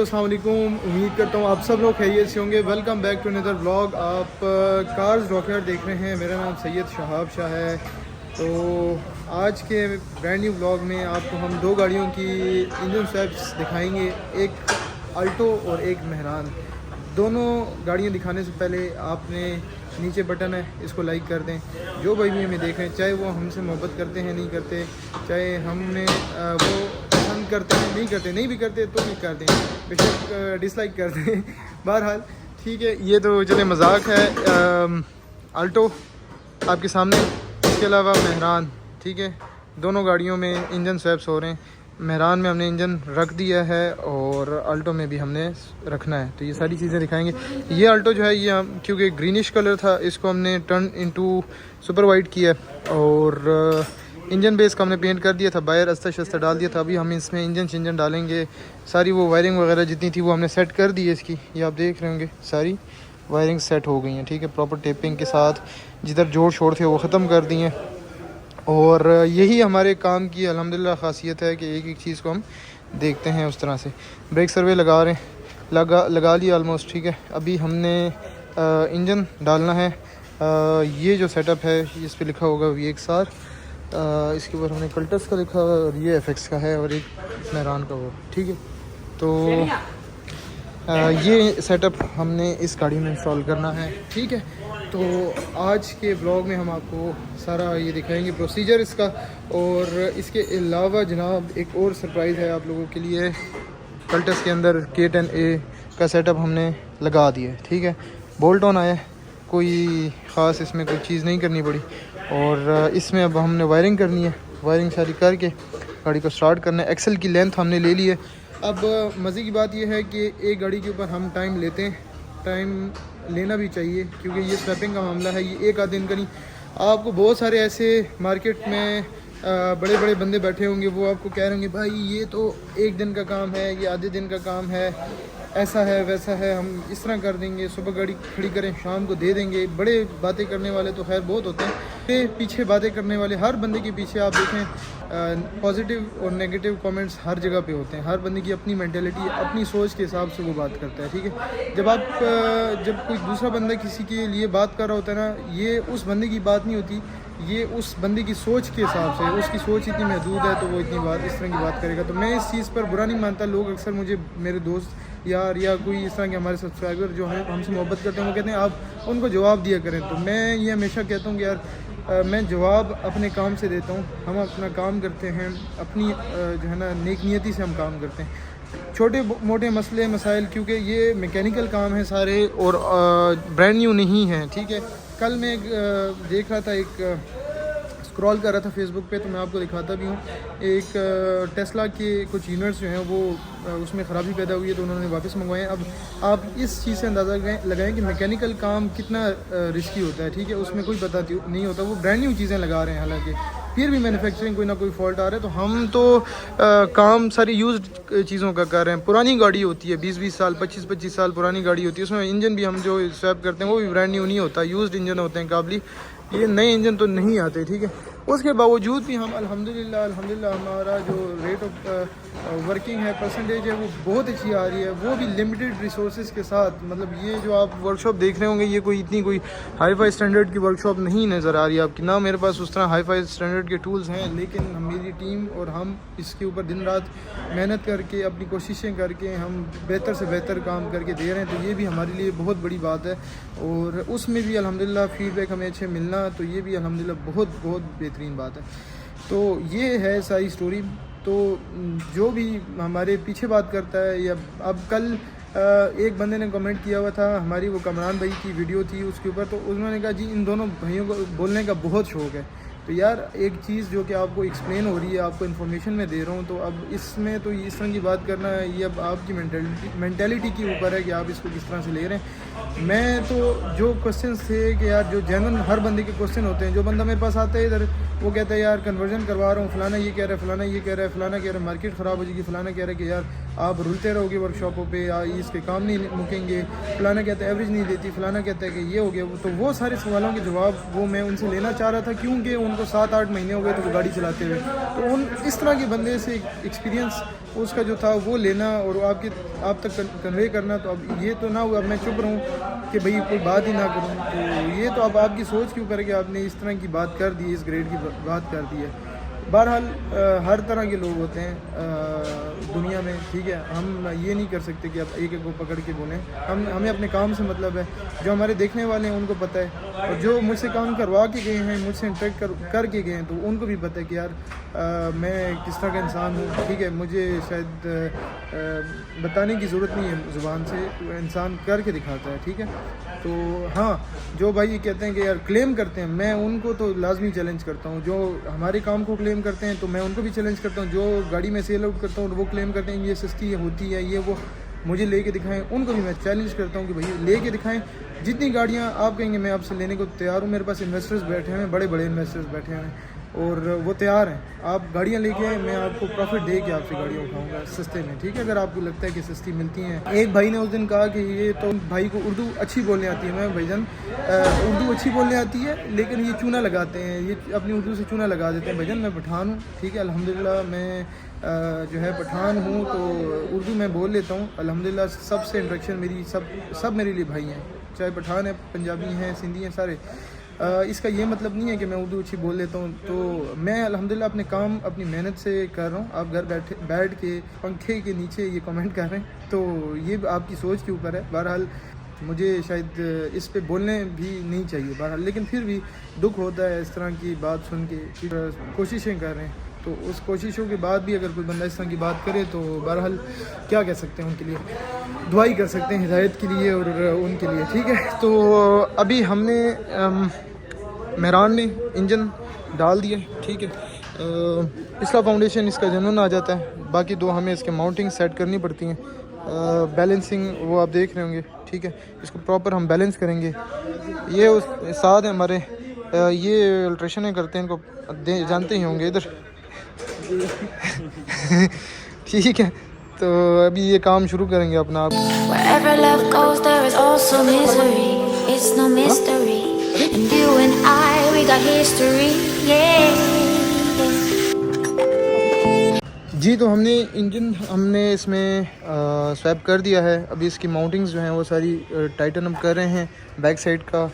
अस्सलाम वालेकुम। उम्मीद करता हूँ आप सब लोग खैरियत से होंगे। Welcome back to another vlog. आप कार्स डॉक्यूमेंट देख रहे हैं। मेरा नाम सैयद शहाब शाह है। तो आज के ब्रांड न्यू व्लॉग में आपको हम दो गाड़ियों की इंजन स्वैप्स दिखाएंगे, एक अल्टो और एक मेहरान। दोनों गाड़ियाँ दिखाने से पहले आपने नीचे बटन है, इसको लाइक कर दें। जो भाई भी हमें देख रहे हैं, चाहे वो हमसे मोहब्बत करते हैं नहीं करते, चाहे हमें वो पसंद करते हैं नहीं भी करते तो भी कर दें, बेशक डिसलाइक कर दें। बहरहाल ठीक है, ये तो चले मजाक है। अल्टो आपके सामने, इसके अलावा मेहरान। ठीक है, दोनों गाड़ियों में इंजन स्वैप्स हो रहे हैं। मेहरान में हमने इंजन रख दिया है और अल्टो में भी हमने रखना है, तो ये सारी चीज़ें दिखाएंगे। ये अल्टो जो है ये क्योंकि ग्रीनिश कलर था, इसको हमने टर्न इनटू सुपर वाइट किया और इंजन बेस का हमने पेंट कर दिया था, बाहर अस्तर शस्तर डाल दिया था। अभी हम इसमें इंजन डालेंगे। सारी वो वायरिंग वगैरह जितनी थी वो हमने सेट कर दी है इसकी। ये आप देख रहे होंगे सारी वायरिंग सेट हो गई हैं। ठीक है, प्रॉपर टेपिंग के साथ जिधर जोड़ शोड़ थे वो ख़त्म कर दिए। और यही हमारे काम की अल्हम्दुलिल्लाह ख़ासियत है कि एक एक चीज़ को हम देखते हैं उस तरह से। ब्रेक सर्वे लगा रहे हैं, लगा लिया ऑलमोस्ट। ठीक है, अभी हमने इंजन डालना है। ये जो सेटअप है इस पर लिखा होगा VXR, इसके ऊपर हमने कल्टस का लिखा हुआ और ये FX का है और एक मेहरान का वो। ठीक है, तो ये सेटअप हमने इस गाड़ी में इंस्टॉल करना है। ठीक है, तो आज के ब्लॉग में हम आपको सारा ये दिखाएंगे प्रोसीजर इसका। और इसके अलावा जनाब एक और सरप्राइज़ है आप लोगों के लिए। कल्टस के अंदर K10A का सेटअप हमने लगा दिया है। ठीक है, बोल्ट ऑन आया, कोई ख़ास इसमें कोई चीज़ नहीं करनी पड़ी। और इसमें अब हमने वायरिंग करनी है, वायरिंग सारी करके गाड़ी को स्टार्ट करना है। एक्सल की लेंथ हमने ले ली है। अब मज़े की बात यह है कि एक गाड़ी के ऊपर हम टाइम लेते हैं, टाइम लेना भी चाहिए क्योंकि ये स्वैपिंग का मामला है, ये एक आध दिन का नहीं। आपको बहुत सारे ऐसे मार्केट में बड़े बड़े बंदे बैठे होंगे, वो आपको कह रहे होंगे भाई ये तो एक दिन का काम है, ये आधे दिन का काम है, ऐसा है वैसा है, हम इस तरह कर देंगे, सुबह गाड़ी खड़ी करें शाम को दे देंगे। बड़े बातें करने वाले तो खैर बहुत होते हैं, पीछे बातें करने वाले हर बंदे के पीछे आप देखें पॉजिटिव और नेगेटिव कमेंट्स हर जगह पे होते हैं। हर बंदे की अपनी मेंटालिटी, अपनी सोच के हिसाब से वो बात करता है। ठीक है, जब कोई दूसरा बंदा किसी के लिए बात कर रहा होता है ना, ये उस बंदे की बात नहीं होती, ये उस बंदे की सोच के हिसाब से। उसकी सोच इतनी महदूद है तो वो इतनी बात इस तरह की बात करेगा। तो मैं इस चीज़ पर बुरा नहीं मानता। लोग अक्सर मुझे, मेरे दोस्त यार या कोई इस तरह के हमारे सब्सक्राइबर जो हैं हमसे मोहब्बत करते हैं, वो कहते हैं आप उनको जवाब दिया करें। तो मैं ये हमेशा कहता हूँ कि यार मैं जवाब अपने काम से देता हूँ। हम अपना काम करते हैं, अपनी जो है ना नेक नियति से हम काम करते हैं। छोटे मोटे मसले मसाइल, क्योंकि ये मैकेनिकल काम है सारे और ब्रांड न्यू नहीं है। ठीक है, कल मैं देख रहा था, एक स्क्रॉल कर रहा था फेसबुक पे, तो मैं आपको दिखाता भी हूँ। एक टेस्ला के कुछ यूनिट्स जो हैं वो उसमें ख़राबी पैदा हुई है तो उन्होंने वापस मंगवाए। अब आप इस चीज़ से अंदाज़ा लगाएं कि मैकेनिकल काम कितना रिस्की होता है। ठीक है, उसमें कोई पता नहीं होता। वो ब्रांड न्यू चीज़ें लगा रहे हैं, हालांकि फिर भी मैन्युफैक्चरिंग कोई ना कोई फॉल्ट आ रहा है। तो हम तो काम सारी यूज्ड चीज़ों का कर रहे हैं। पुरानी गाड़ी होती है, 20-20 साल 25-25 साल पुरानी गाड़ी होती है, उसमें इंजन भी हम जो स्वैप करते हैं वो भी ब्रांड न्यू नहीं होता, यूज्ड इंजन होते हैं काबली। ये नए इंजन तो नहीं आते। ठीक है, उसके बावजूद भी हम अल्हम्दुलिल्लाह हमारा जो रेट ऑफ वर्किंग है, परसेंटेज है, वो बहुत अच्छी आ रही है, वो भी लिमिटेड रिसोर्सेज के साथ। मतलब ये जो आप वर्कशॉप देख रहे होंगे, ये कोई इतनी कोई हाई फाई स्टैंडर्ड की वर्कशॉप नहीं नज़र आ रही है आपकी, ना मेरे पास उस तरह हाई फाई स्टैंडर्ड के टूल्स हैं। लेकिन मेरी टीम और हम इसके ऊपर दिन रात मेहनत करके, अपनी कोशिशें करके हम बेहतर से बेहतर काम करके दे रहे हैं। तो ये भी हमारे लिए बहुत बड़ी बात है और उसमें भी अल्हम्दुलिल्लाह फीडबैक हमें अच्छे मिलना, तो ये भी अल्हम्दुलिल्लाह बहुत बहुत बेहतरीन बात है। तो ये है सारी स्टोरी। तो जो भी हमारे पीछे बात करता है, या अब कल एक बंदे ने कमेंट किया हुआ था, हमारी वो कमरान भाई की वीडियो थी उसके ऊपर, तो उन्होंने कहा जी इन दोनों भाइयों को बोलने का बहुत शौक़ है। तो यार एक चीज़ जो कि आपको एक्सप्लेन हो रही है, आपको इन्फॉर्मेशन में दे रहा हूँ, तो अब इसमें तो इस तरह की बात करना है, ये अब आपकी मेंटालिटी के ऊपर है कि आप इसको किस तरह से ले रहे हैं। मैं तो जो क्वेश्चंस थे कि यार जो जेन्युइन हर बंदे के क्वेश्चन होते हैं, जो बंदा मेरे पास आता है इधर, वो कहता है यार कन्वर्जन करवा रहा हूँ, फलाना ये कह रहा है, फलाना ये कह रहा है, फलाना कह रहा है मार्केट ख़राब हो जाएगी, फलाना कह रहा है कि यार आप रुलते रहोगे वर्कशॉपों पे, इसके काम नहीं मुकेंगे, फलाना कहता है एवरेज नहीं देती, फलाना कहता है कि ये हो गया। तो वो सारे सवालों के जवाब वो मैं उनसे लेना चाह रहा था, क्योंकि उनको 7-8 महीने हो गए तो वो गाड़ी चलाते हुए। तो उन इस तरह के बंदे से एक्सपीरियंस उसका जो था वो लेना और आप तक कन्वे करना। तो अब ये तो ना हुआ, अब मैं चुप रहूँ कि भाई कोई बात ही ना करूँ। तो ये तो अब आपकी सोच के ऊपर है कि आपने इस तरह की बात कर दी, इस ग्रेड की बात कर दी है। बहरहाल हर तरह के लोग होते हैं दुनिया में, ठीक है। हम ये नहीं कर सकते कि आप एक एक को पकड़ के बोलें। हमें अपने काम से मतलब है। जो हमारे देखने वाले हैं उनको पता है, और जो मुझसे काम करवा के गए हैं, मुझसे इंटरेक्ट करके गए हैं, तो उनको भी पता है कि यार मैं किस तरह का इंसान हूँ, ठीक है। मुझे शायद बताने की ज़रूरत नहीं है ज़ुबान से, तो इंसान करके दिखाता है, ठीक है। तो हाँ, जो भाई ये कहते हैं कि यार क्लेम करते हैं, मैं उनको तो लाजमी चैलेंज करता हूँ। जो हमारे काम को क्लेम करते हैं तो मैं उनको भी चैलेंज करता हूँ। जो गाड़ी में सेल आउट करता हूँ वो क्लेम करते हैं ये सस्ती होती है, ये वो, मुझे लेके दिखाएं, उनको भी मैं चैलेंज करता हूँ कि भैया लेके दिखाएं। जितनी गाड़ियाँ आप कहेंगे मैं आपसे लेने को तैयार हूँ। मेरे पास इन्वेस्टर्स बैठे हैं, बड़े बड़े इन्वेस्टर्स बैठे हैं, और वो तैयार हैं। आप गाड़ियाँ लेके आए, मैं आपको प्रॉफिट दे के आपसे गाड़ियाँ उठाऊंगा सस्ते में, ठीक है। अगर आपको लगता है कि सस्ती मिलती हैं। एक भाई ने उस दिन कहा कि ये तो भाई को उर्दू अच्छी बोलने आती है। मैं भाईजान उर्दू अच्छी बोलने आती है, लेकिन ये चूना लगाते हैं, ये अपनी उर्दू से चूना लगा देते हैं। भाईजान मैं पठान हूँ, ठीक है, अल्हम्दुलिल्लाह मैं जो है पठान हूँ, तो उर्दू मैं बोल लेता हूँ अल्हम्दुलिल्लाह। सबसे इंट्रैक्शन मेरी सब मेरे लिए भाई हैं, चाहे पठान है, पंजाबी हैं, सिंधी हैं, सारे। इसका ये मतलब नहीं है कि मैं उर्दू अच्छी बोल लेता हूँ। तो मैं अल्हम्दुलिल्लाह अपने काम अपनी मेहनत से कर रहा हूँ। आप घर बैठ के पंखे के नीचे ये कमेंट कर रहे हैं, तो ये आपकी सोच के ऊपर है। बहरहाल मुझे शायद इस पे बोलने भी नहीं चाहिए बहरहाल, लेकिन फिर भी दुख होता है इस तरह की बात सुन के। कोशिशें कर रहे हैं, तो उस कोशिशों के बाद भी अगर कोई बंदा इस तरह की बात करे तो बहरहाल क्या कह सकते हैं, उनके लिए दुआई कर सकते हैं हिदायत के लिए और उनके लिए, ठीक है। तो अभी हमने मेहरान में इंजन डाल दिए, ठीक है। इसका फाउंडेशन, इसका जनून आ जाता है। बाकी दो हमें इसके माउंटिंग सेट करनी पड़ती हैं। बैलेंसिंग वो आप देख रहे होंगे, ठीक है। इसको प्रॉपर हम बैलेंस करेंगे। ये उस साथ है हमारे, ये अल्ट्रेशन करते हैं, इनको जानते ही होंगे इधर ठीक है। तो अभी ये काम शुरू करेंगे अपना आप। जी, तो हमने इसमें स्वैप कर दिया है। अभी इसकी माउंटिंग्स जो हैं वो सारी टाइटन अप कर रहे हैं। बैक साइड का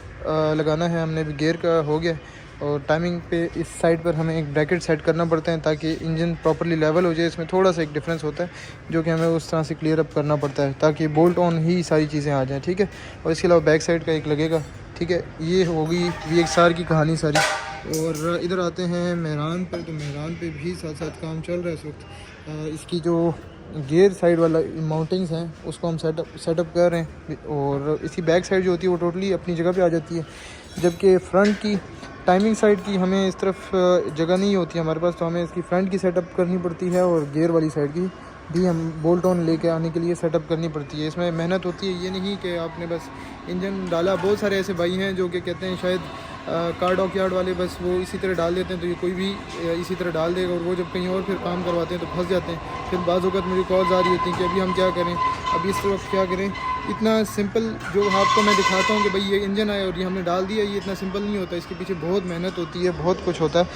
लगाना है हमने, भी गियर का हो गया। और टाइमिंग पे इस साइड पर हमें एक ब्रैकेट सेट करना पड़ता है ताकि इंजन प्रॉपर्ली लेवल हो जाए। इसमें थोड़ा सा एक डिफरेंस होता है जो कि हमें उस तरह से क्लियर अप करना पड़ता है ताकि बोल्ट ऑन ही सारी चीज़ें आ जाएँ, ठीक है। और इसके अलावा बैक साइड का एक लगेगा, ठीक है। ये होगी VXR की कहानी सारी। और इधर आते हैं मेहरान पर, तो मेहरान पे भी साथ साथ काम चल रहा है इस वक्त। इसकी जो गियर साइड वाला माउंटिंग्स हैं उसको हम सेटअप कर रहे हैं। और इसकी बैक साइड जो होती है वो टोटली अपनी जगह पे आ जाती है, जबकि फ्रंट की टाइमिंग साइड की हमें इस तरफ जगह नहीं होती हमारे पास, तो हमें इसकी फ्रंट की सेटअप करनी पड़ती है। और गियर वाली साइड की भी हम बोल्ट ऑन लेके आने के लिए सेटअप करनी पड़ती है। इसमें मेहनत होती है, ये नहीं कि आपने बस इंजन डाला। बहुत सारे ऐसे भाई हैं जो कि कहते हैं शायद कार डॉक यार्ड वाले बस वो इसी तरह डाल देते हैं, तो ये कोई भी इसी तरह डाल देगा। और वो जब कहीं और फिर काम करवाते हैं तो फंस जाते हैं। फिर बाज़ वक़्त मुझे कॉल्स आ रही होती हैं कि अभी हम क्या करें, अभी इस वक्त क्या करें। इतना सिंपल जो आपको मैं दिखाता हूँ कि भाई ये इंजन आया और ये हमने डाल दिया, ये इतना सिंपल नहीं होता। इसके पीछे बहुत मेहनत होती है, बहुत कुछ होता है,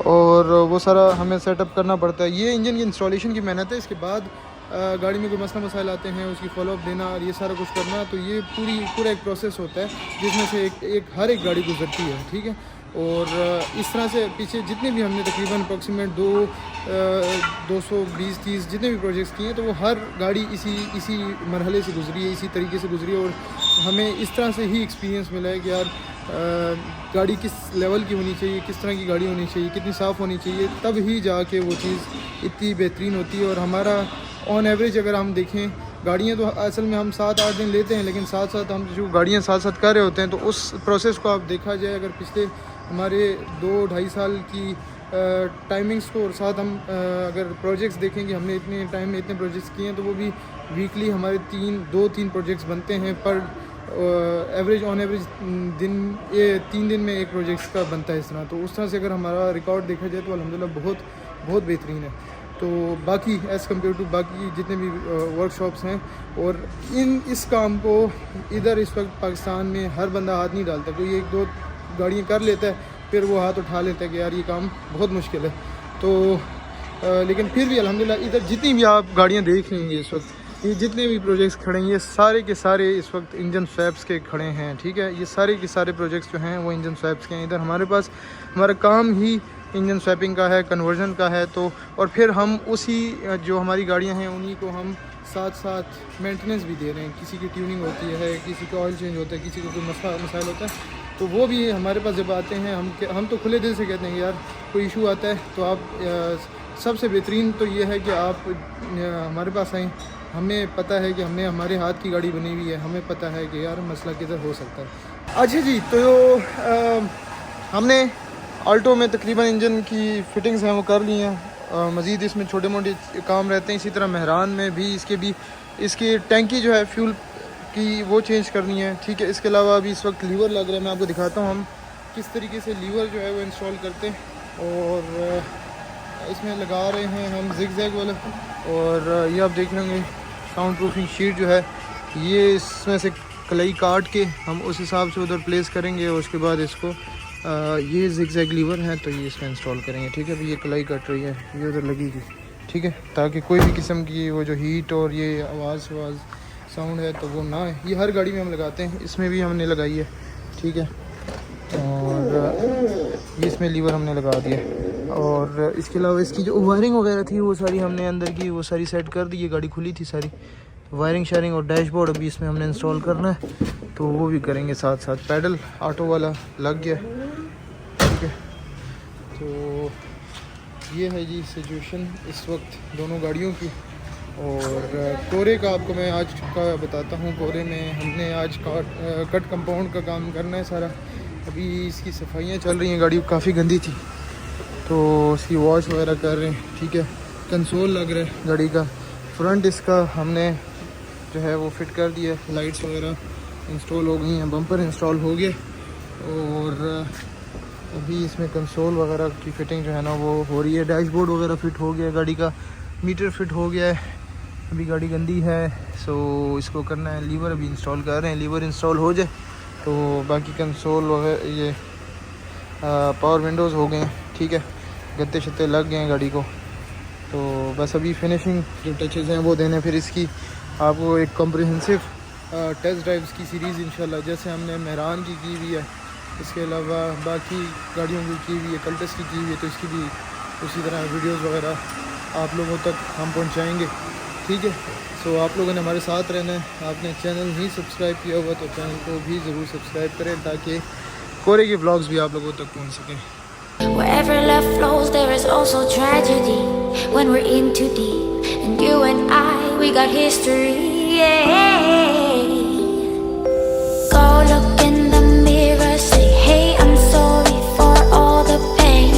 और वो सारा हमें सेटअप करना पड़ता है। ये इंजन की इंस्टॉलेशन की मेहनत है। इसके बाद गाड़ी में कोई मसला मसाइल आते हैं, उसकी फॉलोअप देना और ये सारा कुछ करना, तो ये पूरा एक प्रोसेस होता है जिसमें से हर एक गाड़ी गुजरती है, ठीक है। और इस तरह से पीछे जितने भी हमने तकरीबन अप्रॉक्सीमेट 220-30 जितने भी प्रोजेक्ट्स किए हैं, तो वो हर गाड़ी इसी मरहले से गुजरी है, इसी तरीके से गुजरी है। और हमें इस तरह से ही एक्सपीरियंस मिला है कि यार गाड़ी किस लेवल की होनी चाहिए, किस तरह की गाड़ी होनी चाहिए, कितनी साफ़ होनी चाहिए, तब ही जाके वो चीज़ इतनी बेहतरीन होती है। और हमारा ऑन एवरेज अगर हम देखें, गाड़ियाँ तो असल में हम 7-8 दिन लेते हैं, लेकिन साथ साथ हम जो गाड़ियाँ साथ साथ कर रहे होते हैं, तो उस प्रोसेस को आप देखा जाए, अगर पिछले हमारे 2-2.5 साल की टाइमिंग्स को और साथ हम अगर प्रोजेक्ट्स देखेंगे, हमने इतने टाइम में इतने प्रोजेक्ट्स किए हैं, तो वो भी वीकली हमारे 2-3 प्रोजेक्ट्स बनते हैं पर ऑन एवरेज 3 दिन में एक प्रोजेक्ट्स का बनता है इस तरह। तो उस तरह से अगर हमारा रिकॉर्ड देखा जाए तो अल्हम्दुलिल्लाह बहुत बेहतरीन है। तो बाकी एज़ कम्पेयर टू बाकी जितने भी वर्कशॉप्स हैं, और इस काम को इधर इस वक्त पाकिस्तान में हर बंदा हाथ नहीं डालता। कोई 1-2 गाड़ियाँ कर लेता है, फिर वो हाथ उठा लेता है कि यार ये काम बहुत मुश्किल है। तो लेकिन फिर भी अल्हम्दुलिल्लाह इधर जितनी भी आप गाड़ियाँ देख रही होंगी इस वक्त, ये जितने भी प्रोजेक्ट्स खड़े हैं ये सारे के सारे इस वक्त इंजन स्वैप्स के खड़े हैं। ठीक है, ये सारे के सारे प्रोजेक्ट्स जो हैं वो इंजन स्वैप्स के हैं। इधर हमारे पास हमारा काम ही इंजन स्वैपिंग का है, कन्वर्जन का है। तो और फिर हम उसी जो हमारी गाड़ियाँ हैं उन्हीं को हम साथ साथ मेंटेनेंस भी दे रहे हैं। किसी की ट्यूनिंग होती है, किसी का ऑयल चेंज होता है, किसी को कोई मसाइल होता है, तो वो भी हमारे पास जब आते हैं हम तो खुले दिल से कहते हैं यार कोई इशू आता है तो आप सबसे बेहतरीन तो ये है कि आप हमारे पास आएँ। हमें पता है कि हमने हमारे हाथ की गाड़ी बनी हुई है, हमें पता है कि यार मसला किधर हो सकता है। अच्छा जी, तो हमने आल्टो में तकरीबन इंजन की फ़िटिंग्स हैं वो कर ली हैं। मज़ीद इसमें छोटे मोटे काम रहते हैं। इसी तरह मेहरान में भी इसकी टैंकी जो है फ्यूल की वो चेंज करनी है। ठीक है, इसके अलावा अभी इस वक्त लीवर लग रहा है। मैं आपको दिखाता हूँ हम किस तरीके से लीवर जो है वो इंस्टॉल करते हैं। और इसमें लगा रहे हैं हम जिग-जैग वाला। और ये आप देख रहे होंगे साउंड प्रूफिंग शीट जो है ये इसमें से कलाई काट के हम उस हिसाब से उधर प्लेस करेंगे। और उसके बाद इसको ये जिग-जैग लीवर है तो ये इसमें इंस्टॉल करेंगे। ठीक है, अभी ये कलाई कट रही है, ये उधर लगेगी। ठीक है, ताकि कोई भी किस्म की वो जो हीट और ये आवाज़ साउंड है तो वो ना है। ये हर गाड़ी में हम लगाते हैं, इसमें भी हमने लगाई है। ठीक है, और ये इसमें लीवर हमने लगा दिया। और इसके अलावा इसकी जो वायरिंग वगैरह थी वो सारी हमने अंदर की वो सारी सेट कर दी। ये गाड़ी खुली थी सारी, वायरिंग शायरिंग और डैशबोर्ड अभी इसमें हमने इंस्टॉल करना है तो वो भी करेंगे साथ साथ। पैडल ऑटो वाला लग गया। ठीक है, तो ये है जी सिचुएशन इस वक्त दोनों गाड़ियों की। और कोरे का आपको मैं आज का बताता हूँ। कोरे में हमने आज कट कंपाउंड का काम करना है सारा। अभी इसकी सफाइयाँ चल रही हैं, गाड़ी काफ़ी गंदी थी तो उसकी वॉश वगैरह कर रहे हैं। ठीक है, कंसोल लग रहा है गाड़ी का, फ्रंट इसका हमने जो है वो फिट कर दिया, लाइट्स वगैरह इंस्टॉल हो गई हैं, बम्पर इंस्टॉल हो गए। और अभी इसमें कंसोल वगैरह की फ़िटिंग जो है ना वो हो रही है। डैशबोर्ड वगैरह फ़िट हो गया, गाड़ी का मीटर फिट हो गया है। अभी गाड़ी गंदी है सो इसको करना है, लीवर अभी इंस्टॉल कर रहे हैं। लीवर इंस्टॉल हो जाए तो बाकी कंसोल वगैरह ये पावर विंडोज़ हो गए हैं। ठीक है, गत्ते शत्ते लग गए हैं गाड़ी को। तो बस अभी फिनिशिंग जो टचेज़ हैं वो देने। फिर इसकी आपको एक कॉम्प्रिहेंसिव टेस्ट ड्राइव्स की सीरीज़ इंशाल्लाह जैसे हमने मेहरान की हुई है, इसके अलावा बाकी गाड़ियों की हुई है, कल्टस की हुई है, तो इसकी भी उसी तरह वीडियोस वगैरह आप लोगों तक हम पहुंचाएंगे। ठीक है, सो आप लोगों ने हमारे साथ रहना है। आपने चैनल नहीं सब्सक्राइब किया हुआ तो चैनल को भी ज़रूर सब्सक्राइब करें ताकि कोरे के व्लॉग्स भी आप लोगों तक पहुँच सकें। Wherever love flows, there is also tragedy when we're in too deep. And you and I, we got history. Yeah. Go look in the mirror, say, hey, I'm sorry for all the pain.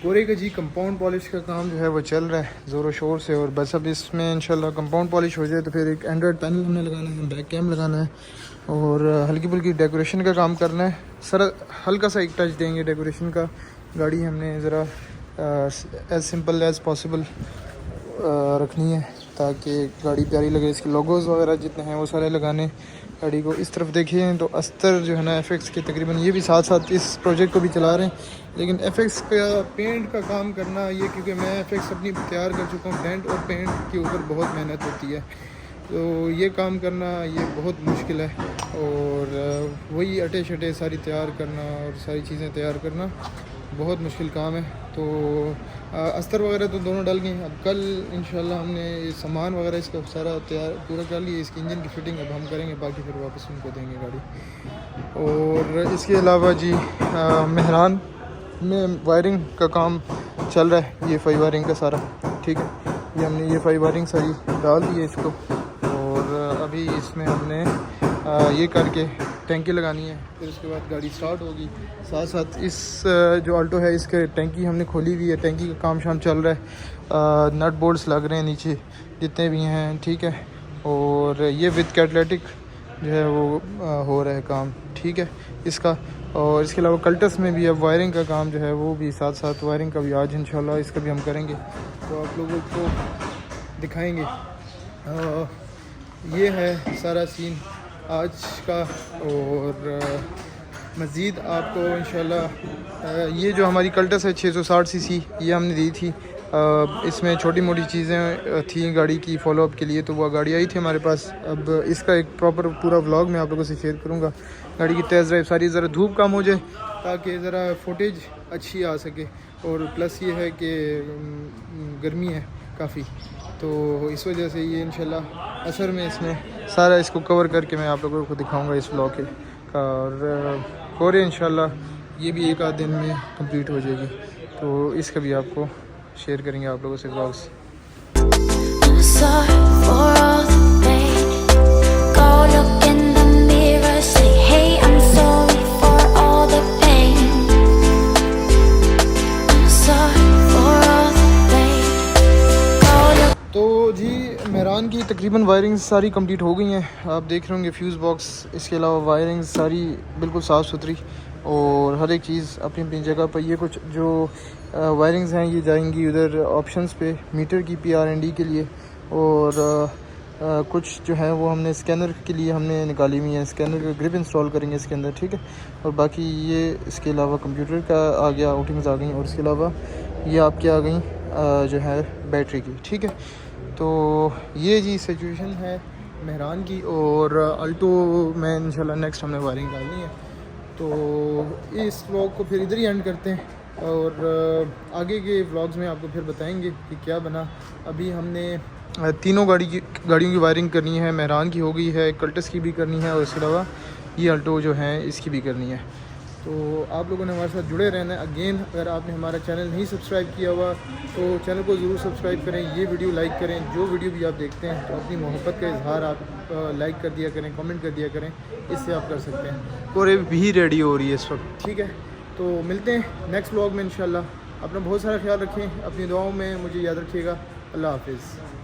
कोरे का जी compound polish का काम जो है वो चल रहा है ज़ोरों शोर से। और बस अब इसमें इंशाल्लाह कंपाउंड पॉलिश हो जाए तो फिर एक एंड्रॉयड पैनल हमने लगाना है, बैक कैम लगाना है और हल्की फुल्की डेकोरेशन का काम करना है। सर हल्का सा एक टच देंगे डेकोरेशन का। गाड़ी हमने ज़रा एज सिंपल एज़ पॉसिबल रखनी है ताकि गाड़ी प्यारी लगे। इसके लोगोज़ वगैरह जितने हैं वो सारे लगाने। गाड़ी को इस तरफ देखिए तो अस्तर जो है ना एफएक्स के तकरीबन ये भी साथ साथ इस प्रोजेक्ट को भी चला रहे हैं। लेकिन एफएक्स का पेंट का काम करना ये क्योंकि मैं एफएक्स अपनी तैयार कर चुका हूँ, पेंट और पेंट के ऊपर बहुत मेहनत होती है तो ये काम करना ये बहुत मुश्किल है। और वही अटे शटे सारी तैयार करना और सारी चीज़ें तैयार करना बहुत मुश्किल काम है। तो अस्तर वगैरह तो दोनों डल गए। अब कल इंशाल्लाह हमने सामान वगैरह इसका सारा तैयार पूरा कर लिया। इसकी इंजन की फ़िटिंग अब हम करेंगे, बाकी फिर वापस उनको देंगे गाड़ी। और इसके अलावा जी मेहरान में वायरिंग का काम चल रहा है, ये फाई वायरिंग का सारा। ठीक है, ये हमने ये फाई वायरिंग सारी डाल दी है इसको। और अभी इसमें हमने ये करके टैंकी लगानी है, फिर उसके बाद गाड़ी स्टार्ट होगी। साथ साथ इस जो आल्टो है इसके टैंकी हमने खोली हुई है, टैंकी का काम शाम चल रहा है। नट बोल्ट्स लग रहे हैं नीचे जितने भी हैं। ठीक है, और ये विद कैटलिटिक जो है वो हो रहा है काम। ठीक है इसका। और इसके अलावा कल्टस में भी अब वायरिंग का काम जो है वो भी साथ साथ वायरिंग का भी आज इंशाल्लाह इसका भी हम करेंगे तो आप लोगों को दिखाएंगे। ये है सारा सीन आज का। और मज़ीद आपको इंशाल्लाह ये जो हमारी कल्टस है 660 सीसी ये हमने दी थी। इसमें छोटी मोटी चीज़ें थी गाड़ी की फॉलोअप के लिए, तो वह गाड़ी आई थी हमारे पास। अब इसका एक प्रॉपर पूरा व्लॉग मैं आप लोगों से शेयर करूँगा। गाड़ी की टेस्ट ड्राइव सारी, ज़रा धूप कम हो जाए ताकि ज़रा फुटेज अच्छी आ सके, और प्लस ये है कि गर्मी है काफ़ी, तो इस वजह से ये इंशाल्लाह असर में इसमें सारा इसको कवर करके मैं आप लोगों को दिखाऊंगा इस ब्लॉग के का। और इंशाल्लाह ये भी एक आध दिन में कंप्लीट हो जाएगी, तो इसका भी आपको शेयर करेंगे आप लोगों से ब्लॉग्स। तो जी मेहरान की तकरीबन वायरिंग सारी कंप्लीट हो गई हैं। आप देख रहे होंगे फ्यूज़ बॉक्स, इसके अलावा वायरिंग सारी बिल्कुल साफ़ सुथरी और हर एक चीज़ अपनी अपनी जगह पर। ये कुछ जो वायरिंग्स हैं ये जाएंगी उधर ऑप्शंस पे मीटर की PRND के लिए, और कुछ जो है वो हमने स्कैनर के लिए हमने निकाली हुई है। स्कैनर का ग्रिप इंस्टॉल करेंगे इसके अंदर, ठीक है। और बाकी ये इसके अलावा कंप्यूटर का आ गया, आउटिंग्स आ गई, और इसके अलावा ये आपकी आ गई जो है बैटरी की, ठीक है। तो ये जी सिचुएशन है मेहरान की, और अल्टो में इंशाल्लाह नेक्स्ट हमने वायरिंग डालनी है। तो इस व्लॉग को फिर इधर ही एंड करते हैं, और आगे के व्लॉग्स में आपको फिर बताएंगे कि क्या बना। अभी हमने तीनों गाड़ियों की वायरिंग करनी है। मेहरान की हो गई है, कल्टस की भी करनी है, और इसके अलावा ये अल्टो जो है इसकी भी करनी है। तो आप लोगों ने हमारे साथ जुड़े रहना है। अगेन अगर आपने हमारा चैनल नहीं सब्सक्राइब किया हुआ तो चैनल को ज़रूर सब्सक्राइब करें, ये वीडियो लाइक करें। जो वीडियो भी आप देखते हैं तो अपनी मोहब्बत का इजहार आप लाइक कर दिया करें, कमेंट कर दिया करें, इससे आप कर सकते हैं। और भी रेडी हो रही है इस वक्त, ठीक है। तो मिलते हैं नेक्स्ट व्लॉग में इंशाल्लाह। अपना बहुत सारा ख्याल रखें, अपनी दुआओं में मुझे याद रखिएगा। अल्लाह हाफिज़।